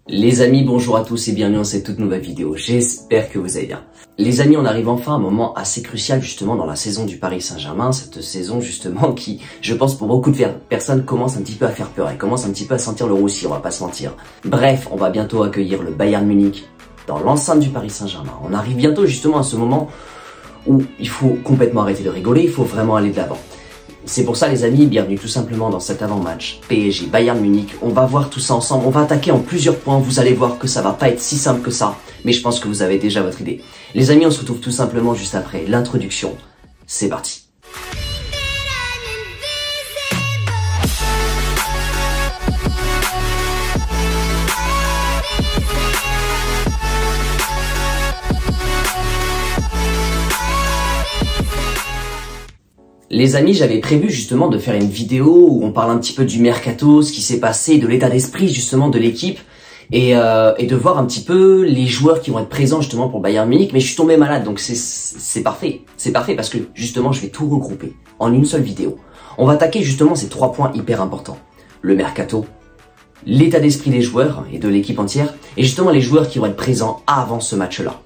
Les amis, bonjour à tous et bienvenue dans cette toute nouvelle vidéo. J'espère que vous allez bien. Les amis, on arrive enfin à un moment assez crucial justement dans la saison du Paris Saint-Germain. Cette saison justement qui, je pense pour beaucoup de personnes, commence un petit peu à faire peur et commence un petit peu à sentir le roussi, on va pas se mentir. Bref, on va bientôt accueillir le Bayern Munich dans l'enceinte du Paris Saint-Germain. On arrive bientôt justement à ce moment où il faut complètement arrêter de rigoler, il faut vraiment aller de l'avant. C'est pour ça les amis, bienvenue tout simplement dans cet avant-match PSG Bayern Munich. On va voir tout ça ensemble, on va attaquer en plusieurs points, vous allez voir que ça va pas être si simple que ça, mais je pense que vous avez déjà votre idée. Les amis, on se retrouve tout simplement juste après l'introduction. C'est parti. Les amis, j'avais prévu justement de faire une vidéo où on parle un petit peu du mercato, ce qui s'est passé, de l'état d'esprit justement de l'équipe et de voir un petit peu les joueurs qui vont être présents justement pour Bayern Munich. Mais je suis tombé malade, donc c'est parfait. C'est parfait parce que justement je vais tout regrouper en une seule vidéo. On va attaquer justement ces 3 points hyper importants. Le mercato, l'état d'esprit des joueurs et de l'équipe entière et justement les joueurs qui vont être présents avant ce match-là.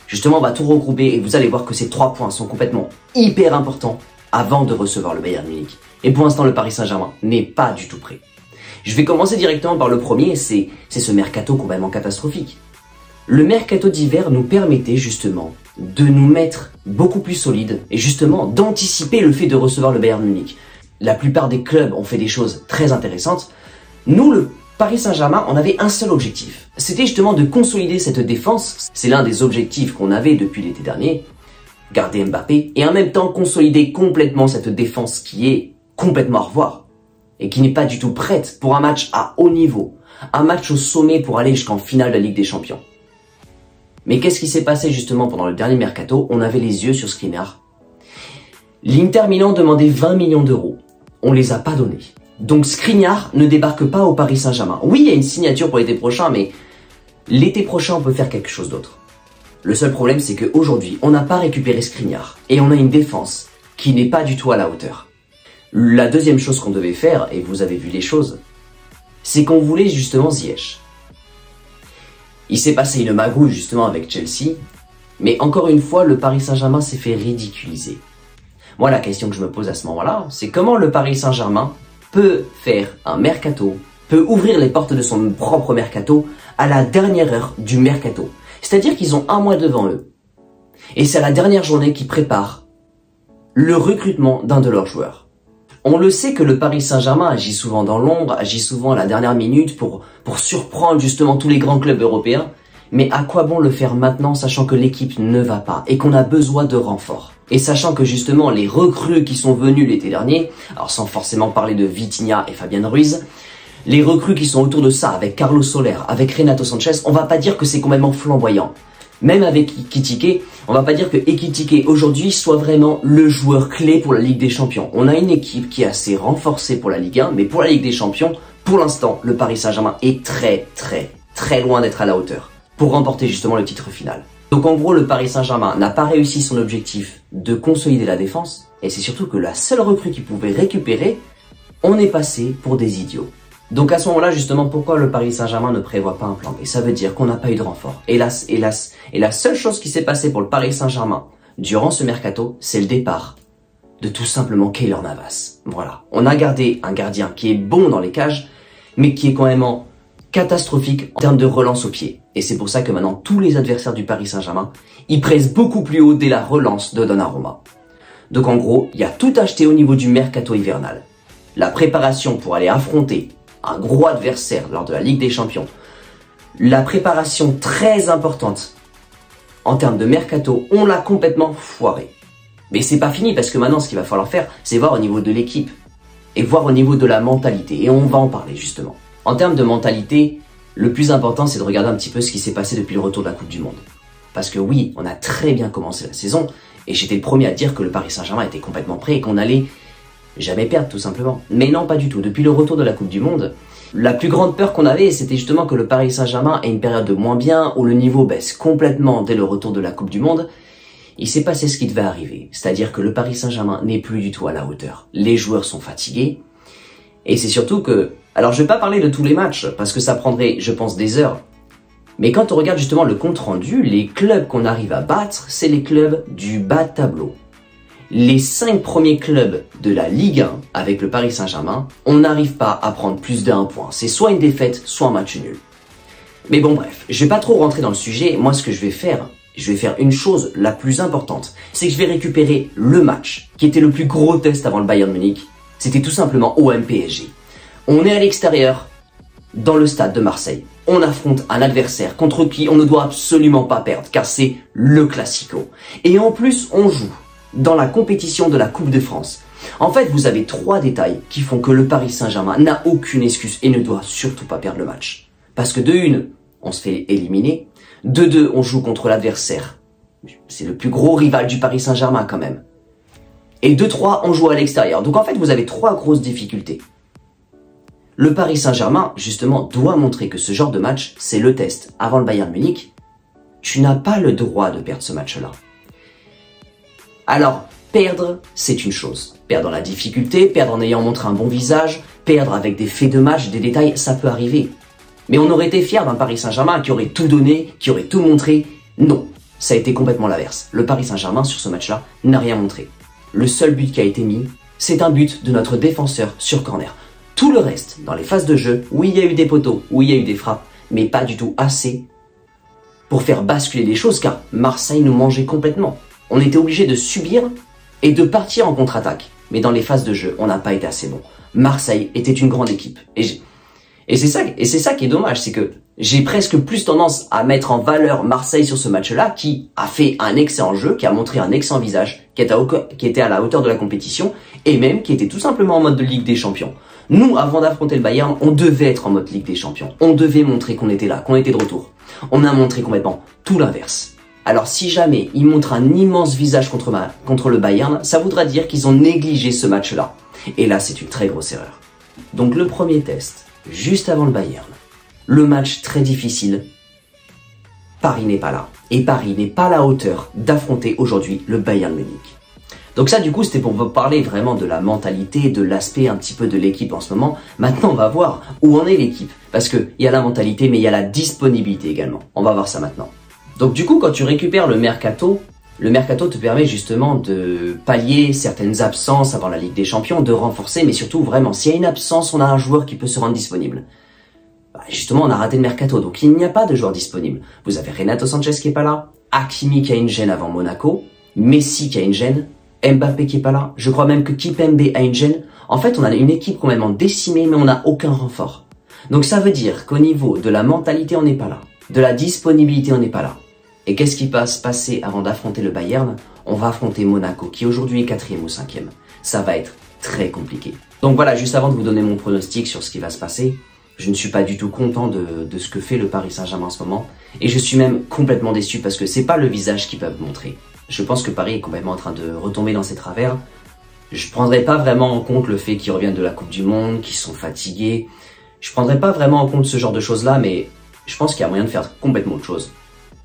Justement, on va tout regrouper et vous allez voir que ces 3 points sont complètement hyper importants avant de recevoir le Bayern Munich. Et pour l'instant, le Paris Saint-Germain n'est pas du tout prêt. Je vais commencer directement par le premier, c'est ce mercato complètement catastrophique. Le mercato d'hiver nous permettait justement de nous mettre beaucoup plus solides et justement d'anticiper le fait de recevoir le Bayern Munich. La plupart des clubs ont fait des choses très intéressantes. Nous, le Paris Saint-Germain, on avait un seul objectif. C'était justement de consolider cette défense. C'est l'un des objectifs qu'on avait depuis l'été dernier. Garder Mbappé et en même temps consolider complètement cette défense qui est complètement à revoir et qui n'est pas du tout prête pour un match à haut niveau, un match au sommet pour aller jusqu'en finale de la Ligue des Champions. Mais qu'est-ce qui s'est passé justement pendant le dernier mercato? On avait les yeux sur Skriniar. L'Inter Milan demandait 20 millions d'euros. On les a pas donnés. Donc Skriniar ne débarque pas au Paris Saint-Germain. Oui, il y a une signature pour l'été prochain, mais l'été prochain on peut faire quelque chose d'autre. Le seul problème, c'est qu'aujourd'hui, on n'a pas récupéré Skriniar et on a une défense qui n'est pas du tout à la hauteur. La deuxième chose qu'on devait faire, et vous avez vu les choses, c'est qu'on voulait justement Ziyech. Il s'est passé une magouille justement avec Chelsea, mais encore une fois, le Paris Saint-Germain s'est fait ridiculiser. Moi, la question que je me pose à ce moment-là, c'est comment le Paris Saint-Germain peut faire un mercato, peut ouvrir les portes de son propre mercato à la dernière heure du mercato. C'est-à-dire qu'ils ont un mois devant eux. Et c'est à la dernière journée qu'ils préparent le recrutement d'un de leurs joueurs. On le sait que le Paris Saint-Germain agit souvent dans l'ombre, agit souvent à la dernière minute pour surprendre justement tous les grands clubs européens. Mais à quoi bon le faire maintenant, sachant que l'équipe ne va pas et qu'on a besoin de renforts? Et sachant que justement les recrues qui sont venus l'été dernier, alors sans forcément parler de Vitinha et Fabian Ruiz, les recrues qui sont autour de ça, avec Carlos Soler, avec Renato Sanchez, on va pas dire que c'est complètement flamboyant. Même avec Ekitike, on va pas dire que Ekitike aujourd'hui soit vraiment le joueur clé pour la Ligue des Champions. On a une équipe qui est assez renforcée pour la Ligue 1, mais pour la Ligue des Champions, pour l'instant, le Paris Saint-Germain est très loin d'être à la hauteur pour remporter justement le titre final. Donc en gros, le Paris Saint-Germain n'a pas réussi son objectif de consolider la défense, et c'est surtout que la seule recrue qu'il pouvait récupérer, on est passé pour des idiots. Donc à ce moment-là, justement, pourquoi le Paris Saint-Germain ne prévoit pas un plan B? Ça veut dire qu'on n'a pas eu de renfort. Hélas. Et la seule chose qui s'est passée pour le Paris Saint-Germain durant ce mercato, c'est le départ de tout simplement Keylor Navas. Voilà. On a gardé un gardien qui est bon dans les cages, mais qui est quand même catastrophique en termes de relance au pied. Et c'est pour ça que maintenant, tous les adversaires du Paris Saint-Germain, ils pressent beaucoup plus haut dès la relance de Donnarumma. Donc en gros, il y a tout acheté au niveau du mercato hivernal. La préparation pour aller affronter un gros adversaire lors de la Ligue des Champions. La préparation très importante en termes de mercato, on l'a complètement foiré. Mais c'est pas fini parce que maintenant ce qu'il va falloir faire, c'est voir au niveau de l'équipe et voir au niveau de la mentalité. Et on va en parler justement. En termes de mentalité, le plus important c'est de regarder un petit peu ce qui s'est passé depuis le retour de la Coupe du Monde. Parce que oui, on a très bien commencé la saison et j'étais le premier à dire que le Paris Saint-Germain était complètement prêt et qu'on allait jamais perdre tout simplement. Mais non, pas du tout. Depuis le retour de la Coupe du Monde, la plus grande peur qu'on avait, c'était justement que le Paris Saint-Germain ait une période de moins bien, où le niveau baisse complètement dès le retour de la Coupe du Monde. Il s'est passé ce qui devait arriver. C'est-à-dire que le Paris Saint-Germain n'est plus du tout à la hauteur. Les joueurs sont fatigués. Et c'est surtout que Alors je vais pas parler de tous les matchs, parce que ça prendrait, je pense, des heures. Mais quand on regarde justement le compte rendu, les clubs qu'on arrive à battre, c'est les clubs du bas de tableau. Les 5 premiers clubs de la Ligue 1 avec le Paris Saint-Germain, on n'arrive pas à prendre plus d'1 point. C'est soit une défaite, soit un match nul. Mais bon bref, je vais pas trop rentrer dans le sujet. Moi ce que je vais faire une chose la plus importante. C'est que je vais récupérer le match qui était le plus gros test avant le Bayern Munich. C'était tout simplement OM-PSG. On est à l'extérieur, dans le stade de Marseille. On affronte un adversaire contre qui on ne doit absolument pas perdre, car c'est le Classico. Et en plus, on joue dans la compétition de la Coupe de France. En fait, vous avez 3 détails qui font que le Paris Saint-Germain n'a aucune excuse et ne doit surtout pas perdre le match. Parce que de 1, on se fait éliminer. De 2, on joue contre l'adversaire. C'est le plus gros rival du Paris Saint-Germain quand même. Et de 3, on joue à l'extérieur. Donc en fait, vous avez 3 grosses difficultés. Le Paris Saint-Germain, justement, doit montrer que ce genre de match, c'est le test. Avant le Bayern Munich, tu n'as pas le droit de perdre ce match-là. Alors, perdre, c'est une chose. Perdre dans la difficulté, perdre en ayant montré un bon visage, perdre avec des faits de match, des détails, ça peut arriver. Mais on aurait été fiers d'un Paris Saint-Germain qui aurait tout donné, qui aurait tout montré. Non, ça a été complètement l'inverse. Le Paris Saint-Germain, sur ce match-là, n'a rien montré. Le seul but qui a été mis, c'est un but de notre défenseur sur corner. Tout le reste, dans les phases de jeu, oui, il y a eu des poteaux, oui, il y a eu des frappes, mais pas du tout assez pour faire basculer les choses, car Marseille nous mangeait complètement. On était obligé de subir et de partir en contre-attaque. Mais dans les phases de jeu, on n'a pas été assez bon. Marseille était une grande équipe. Et c'est ça qui est dommage, c'est que j'ai presque plus tendance à mettre en valeur Marseille sur ce match-là, qui a fait un excellent jeu, qui a montré un excellent visage, qui était à la hauteur de la compétition, et même qui était tout simplement en mode de Ligue des Champions. Nous, avant d'affronter le Bayern, on devait être en mode Ligue des Champions. On devait montrer qu'on était là, qu'on était de retour. On a montré complètement tout l'inverse. Alors si jamais ils montrent un immense visage contre le Bayern, ça voudra dire qu'ils ont négligé ce match-là. Et là, c'est une très grosse erreur. Donc le premier test, juste avant le Bayern, le match très difficile, Paris n'est pas là. Et Paris n'est pas à la hauteur d'affronter aujourd'hui le Bayern Munich. Donc ça, du coup, c'était pour vous parler vraiment de la mentalité, de l'aspect un petit peu de l'équipe en ce moment. Maintenant, on va voir où en est l'équipe. Parce qu'il y a la mentalité, mais il y a la disponibilité également. On va voir ça maintenant. Donc du coup, quand tu récupères le mercato te permet justement de pallier certaines absences avant la Ligue des Champions, de renforcer, mais surtout vraiment, s'il y a une absence, on a un joueur qui peut se rendre disponible. Justement, on a raté le mercato, donc il n'y a pas de joueur disponible. Vous avez Renato Sanchez qui est pas là, Hakimi qui a une gêne avant Monaco, Messi qui a une gêne, Mbappé qui est pas là, je crois même que Kimpembe a une gêne. En fait, on a une équipe complètement décimée, mais on n'a aucun renfort. Donc ça veut dire qu'au niveau de la mentalité, on n'est pas là. De la disponibilité, on n'est pas là. Et qu'est-ce qui va se passer avant d'affronter le Bayern? On va affronter Monaco, qui aujourd'hui est 4e ou 5e. Ça va être très compliqué. Donc voilà, juste avant de vous donner mon pronostic sur ce qui va se passer, je ne suis pas du tout content de ce que fait le Paris Saint-Germain en ce moment. Et je suis même complètement déçu parce que c'est pas le visage qu'ils peuvent montrer. Je pense que Paris est complètement en train de retomber dans ses travers. Je prendrai pas vraiment en compte le fait qu'ils reviennent de la Coupe du Monde, qu'ils sont fatigués. Je prendrai pas vraiment en compte ce genre de choses-là, mais je pense qu'il y a moyen de faire complètement autre chose.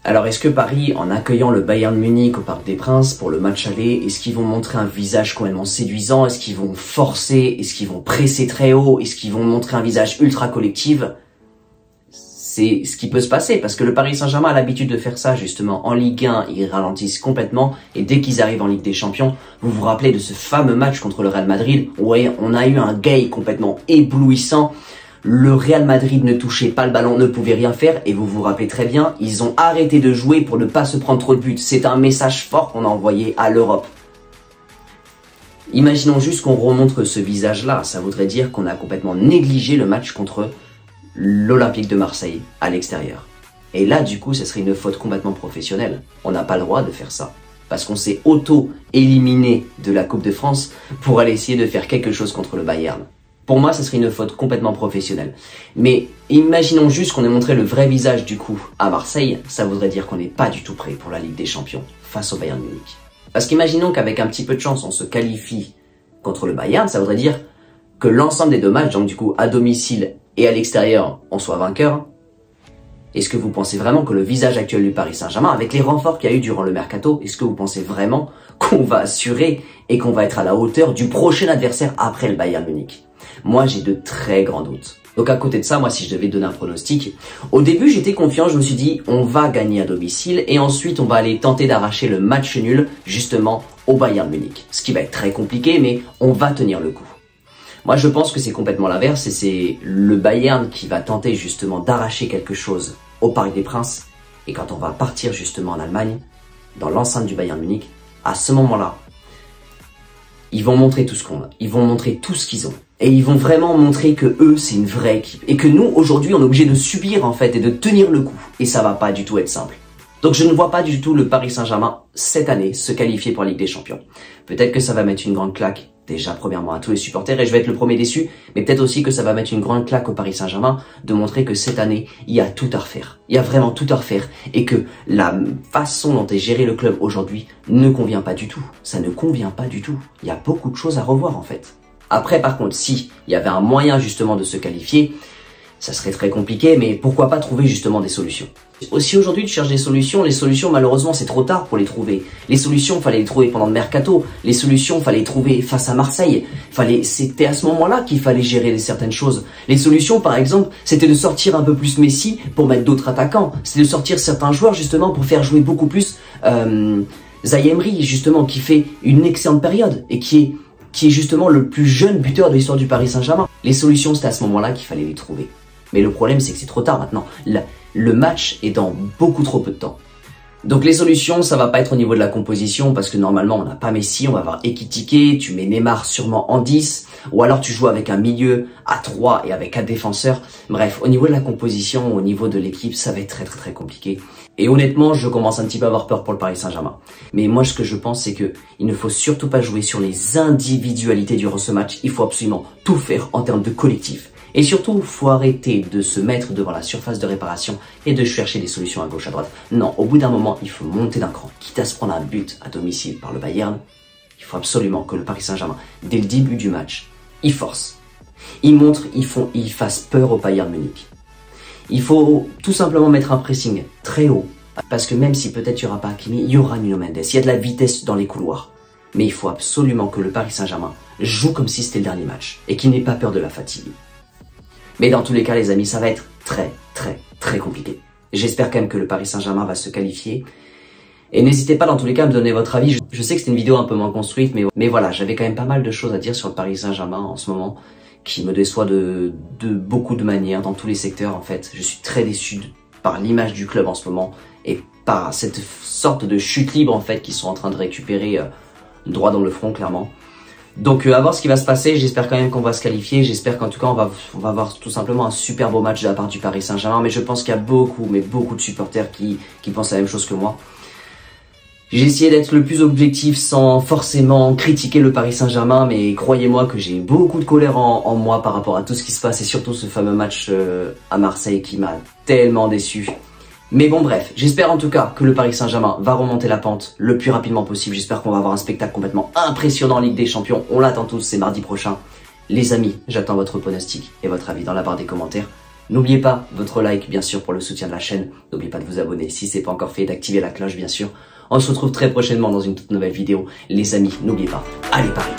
Alors est-ce que Paris, en accueillant le Bayern Munich au Parc des Princes pour le match aller, est-ce qu'ils vont montrer un visage complètement séduisant? Est-ce qu'ils vont forcer? Est-ce qu'ils vont presser très haut? Est-ce qu'ils vont montrer un visage ultra collectif? C'est ce qui peut se passer, parce que le Paris Saint-Germain a l'habitude de faire ça, justement. En Ligue 1, ils ralentissent complètement, et dès qu'ils arrivent en Ligue des Champions, vous vous rappelez de ce fameux match contre le Real Madrid, où on a eu un gay complètement éblouissant. Le Real Madrid ne touchait pas le ballon, ne pouvait rien faire, et vous vous rappelez très bien, ils ont arrêté de jouer pour ne pas se prendre trop de buts. C'est un message fort qu'on a envoyé à l'Europe. Imaginons juste qu'on remontre ce visage-là, ça voudrait dire qu'on a complètement négligé le match contre l'Olympique de Marseille à l'extérieur. Et là, du coup, ce serait une faute complètement professionnelle. On n'a pas le droit de faire ça. Parce qu'on s'est auto-éliminé de la Coupe de France pour aller essayer de faire quelque chose contre le Bayern. Pour moi, ce serait une faute complètement professionnelle. Mais imaginons juste qu'on ait montré le vrai visage du coup à Marseille, ça voudrait dire qu'on n'est pas du tout prêt pour la Ligue des Champions face au Bayern Munich. Parce qu'imaginons qu'avec un petit peu de chance, on se qualifie contre le Bayern, ça voudrait dire que l'ensemble des deux matchs, donc du coup à domicile et à l'extérieur, on soit vainqueur. Est-ce que vous pensez vraiment que le visage actuel du Paris Saint-Germain, avec les renforts qu'il y a eu durant le mercato, est-ce que vous pensez vraiment qu'on va assurer et qu'on va être à la hauteur du prochain adversaire après le Bayern Munich? Moi, j'ai de très grands doutes. Donc à côté de ça, moi, si je devais donner un pronostic, au début, j'étais confiant, je me suis dit, on va gagner à domicile et ensuite, on va aller tenter d'arracher le match nul, justement, au Bayern Munich. Ce qui va être très compliqué, mais on va tenir le coup. Moi, je pense que c'est complètement l'inverse et c'est le Bayern qui va tenter justement d'arracher quelque chose au Parc des Princes. Et quand on va partir justement en Allemagne, dans l'enceinte du Bayern Munich, à ce moment-là, ils vont montrer tout ce qu'on a. Ils vont montrer tout ce qu'ils ont. Et ils vont vraiment montrer que eux, c'est une vraie équipe. Et que nous, aujourd'hui, on est obligé de subir, en fait, et de tenir le coup. Et ça va pas du tout être simple. Donc je ne vois pas du tout le Paris Saint-Germain, cette année, se qualifier pour la Ligue des Champions. Peut-être que ça va mettre une grande claque, déjà, premièrement, à tous les supporters, et je vais être le premier déçu, mais peut-être aussi que ça va mettre une grande claque au Paris Saint-Germain, de montrer que cette année, il y a tout à refaire. Il y a vraiment tout à refaire, et que la façon dont est géré le club aujourd'hui ne convient pas du tout. Ça ne convient pas du tout. Il y a beaucoup de choses à revoir, en fait. Après, par contre, si il y avait un moyen, justement, de se qualifier, ça serait très compliqué, mais pourquoi pas trouver justement des solutions. Si aujourd'hui tu cherches des solutions, les solutions malheureusement c'est trop tard pour les trouver. Les solutions fallait les trouver pendant le mercato, les solutions fallait les trouver face à Marseille. C'était à ce moment-là qu'il fallait gérer certaines choses. Les solutions par exemple, c'était de sortir un peu plus Messi pour mettre d'autres attaquants. C'était de sortir certains joueurs justement pour faire jouer beaucoup plus Zaïre Emery justement qui fait une excellente période et qui est justement le plus jeune buteur de l'histoire du Paris Saint-Germain. Les solutions c'était à ce moment-là qu'il fallait les trouver. Mais le problème, c'est que c'est trop tard maintenant. Le match est dans beaucoup trop peu de temps. Donc les solutions, ça va pas être au niveau de la composition parce que normalement, on n'a pas Messi, on va avoir Ekitike, tu mets Neymar sûrement en 10, ou alors tu joues avec un milieu à 3 et avec 4 défenseurs. Bref, au niveau de la composition, au niveau de l'équipe, ça va être très très très compliqué. Et honnêtement, je commence un petit peu à avoir peur pour le Paris Saint-Germain. Mais moi, ce que je pense, c'est que il ne faut surtout pas jouer sur les individualités durant ce match. Il faut absolument tout faire en termes de collectif. Et surtout, faut arrêter de se mettre devant la surface de réparation et de chercher des solutions à gauche, à droite. Non, au bout d'un moment, il faut monter d'un cran. Quitte à se prendre un but à domicile par le Bayern, il faut absolument que le Paris Saint-Germain, dès le début du match, il force. Il montre, il fasse peur au Bayern Munich. Il faut tout simplement mettre un pressing très haut. Parce que même si peut-être il n'y aura pas Hakimi, il y aura Nuno Mendes. Il y a de la vitesse dans les couloirs. Mais il faut absolument que le Paris Saint-Germain joue comme si c'était le dernier match. Et qu'il n'ait pas peur de la fatigue. Mais dans tous les cas, les amis, ça va être très, très, très compliqué. J'espère quand même que le Paris Saint-Germain va se qualifier. Et n'hésitez pas dans tous les cas à me donner votre avis. Je sais que c'était une vidéo un peu moins construite, mais voilà, j'avais quand même pas mal de choses à dire sur le Paris Saint-Germain en ce moment, qui me déçoit de beaucoup de manières, dans tous les secteurs en fait. Je suis très déçu par l'image du club en ce moment, et par cette sorte de chute libre en fait qu'ils sont en train de récupérer droit dans le front clairement. Donc à voir ce qui va se passer, j'espère quand même qu'on va se qualifier, j'espère qu'en tout cas on va avoir tout simplement un super beau match de la part du Paris Saint-Germain, mais je pense qu'il y a beaucoup de supporters qui pensent la même chose que moi. J'ai essayé d'être le plus objectif sans forcément critiquer le Paris Saint-Germain, mais croyez-moi que j'ai beaucoup de colère en moi par rapport à tout ce qui se passe et surtout ce fameux match à Marseille qui m'a tellement déçu. Mais bon bref, j'espère en tout cas que le Paris Saint-Germain va remonter la pente le plus rapidement possible. J'espère qu'on va avoir un spectacle complètement impressionnant en Ligue des Champions. On l'attend tous, c'est mardi prochain. Les amis, j'attends votre pronostic et votre avis dans la barre des commentaires. N'oubliez pas votre like bien sûr pour le soutien de la chaîne. N'oubliez pas de vous abonner si c'est pas encore fait, d'activer la cloche bien sûr. On se retrouve très prochainement dans une toute nouvelle vidéo. Les amis, n'oubliez pas, allez Paris!